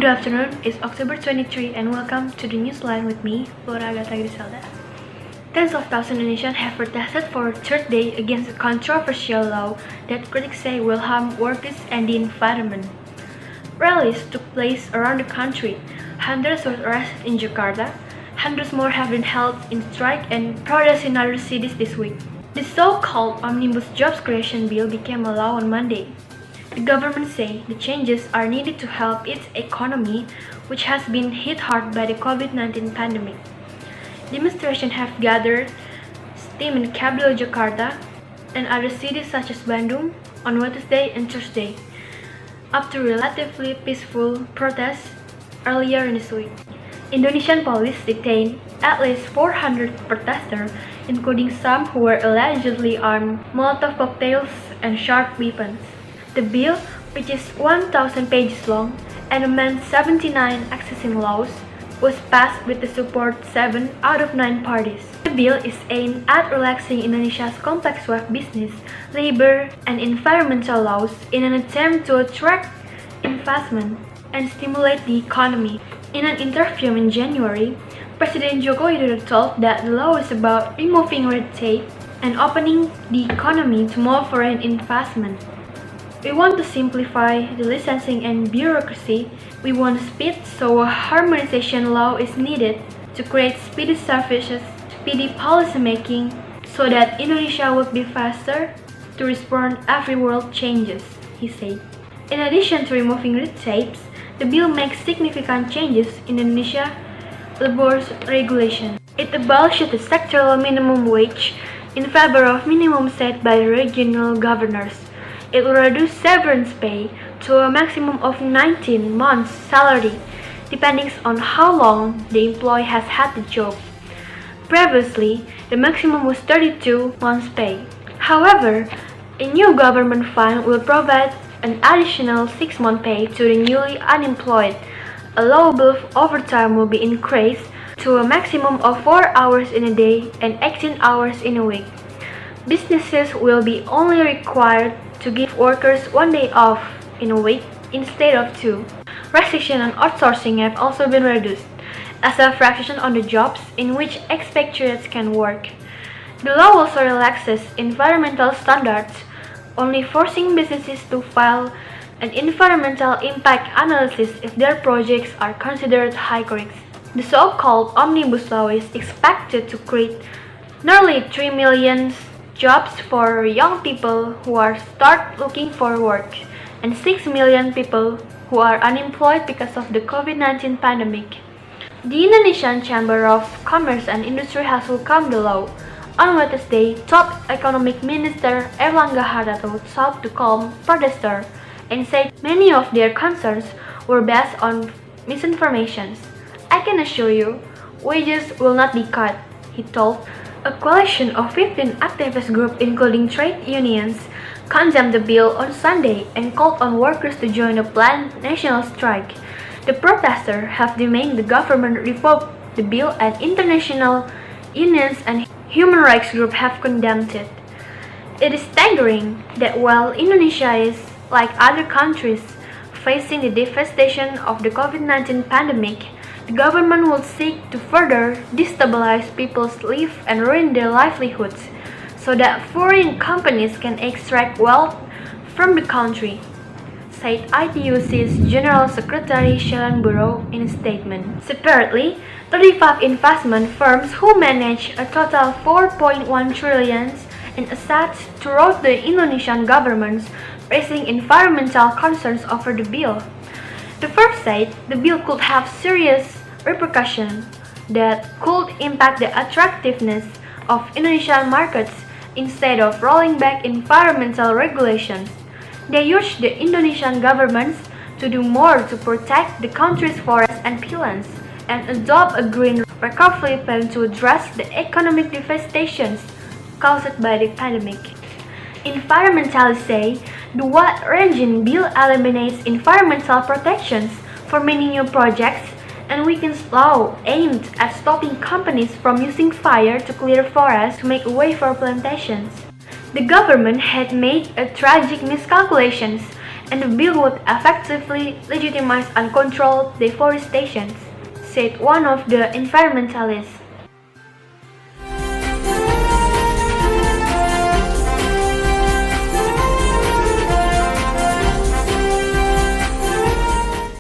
Good afternoon, it's October 23 and welcome to the Newsline with me, Laura Agatha Griselda. Tens of thousands of Indonesians have protested for a third day against a controversial law that critics say will harm workers and the environment. Rallies took place around the country. Hundreds were arrested in Jakarta. Hundreds more have been held in strike and protests in other cities this week. The so-called Omnibus Jobs Creation Bill became a law on Monday. The government say the changes are needed to help its economy, which has been hit hard by the COVID-19 pandemic. Demonstrations have gathered steam in capital Jakarta and other cities such as Bandung on Wednesday and Thursday, after relatively peaceful protests earlier in this week. Indonesian police detained at least 400 protesters, including some who were allegedly armed Molotov cocktails and sharp weapons. The bill, which is 1,000 pages long and amends 79 existing laws, was passed with the support of 7 out of 9 parties. The bill is aimed at relaxing Indonesia's complex web business, labor, and environmental laws in an attempt to attract investment and stimulate the economy. In an interview in January, President Joko Widodo told that the law is about removing red tape and opening the economy to more foreign investment. We want to simplify the licensing and bureaucracy. We want speed, so a harmonization law is needed to create speedy services, speedy policy making, so that Indonesia will be faster to respond every world changes, he said. In addition to removing red tapes, the bill makes significant changes in Indonesia labor regulation. It abolishes the sectoral minimum wage in favor of minimum set by the regional governors. It will reduce severance pay to a maximum of 19 months' salary, depending on how long the employee has had the job. Previously, the maximum was 32 months' pay. However, a new government fund will provide an additional 6-month pay to the newly unemployed. Allowable overtime will be increased to a maximum of 4 hours in a day and 18 hours in a week. Businesses will be only required to give workers 1 day off in a week instead of 2. Restrictions on outsourcing have also been reduced, as a fraction on the jobs in which expatriates can work. The law also relaxes environmental standards, only forcing businesses to file an environmental impact analysis if their projects are considered high risk. The so-called Omnibus Law is expected to create nearly 3 million jobs for young people who are start looking for work, and 6 million people who are unemployed because of the COVID-19 pandemic. The Indonesian Chamber of Commerce and Industry has welcomed the law. On Wednesday, top economic minister Airlangga Hartarto sought to calm protesters and said many of their concerns were based on misinformation. I can assure you, wages will not be cut, he told. A coalition of 15 activist groups, including trade unions, condemned the bill on Sunday and called on workers to join a planned national strike. The protesters have demanded the government revoke the bill, and international unions and human rights groups have condemned it. It is staggering that while Indonesia is, like other countries, facing the devastation of the COVID-19 pandemic, the government will seek to further destabilize people's lives and ruin their livelihoods so that foreign companies can extract wealth from the country, said ITUC's General Secretary Sharon Burrow in a statement. Separately, 35 investment firms who manage a total 4.1 trillion in assets throughout the Indonesian government raising environmental concerns over the bill. The firm said the bill could have serious repercussions that could impact the attractiveness of Indonesian markets instead of rolling back environmental regulations. They urged the Indonesian government to do more to protect the country's forests and peatlands and adopt a green recovery plan to address the economic devastations caused by the pandemic. Environmentalists say the wide-ranging bill eliminates environmental protections for many new projects and weakens law aimed at stopping companies from using fire to clear forests to make way for plantations. The government had made a tragic miscalculations and the bill would effectively legitimize uncontrolled deforestation, said one of the environmentalists.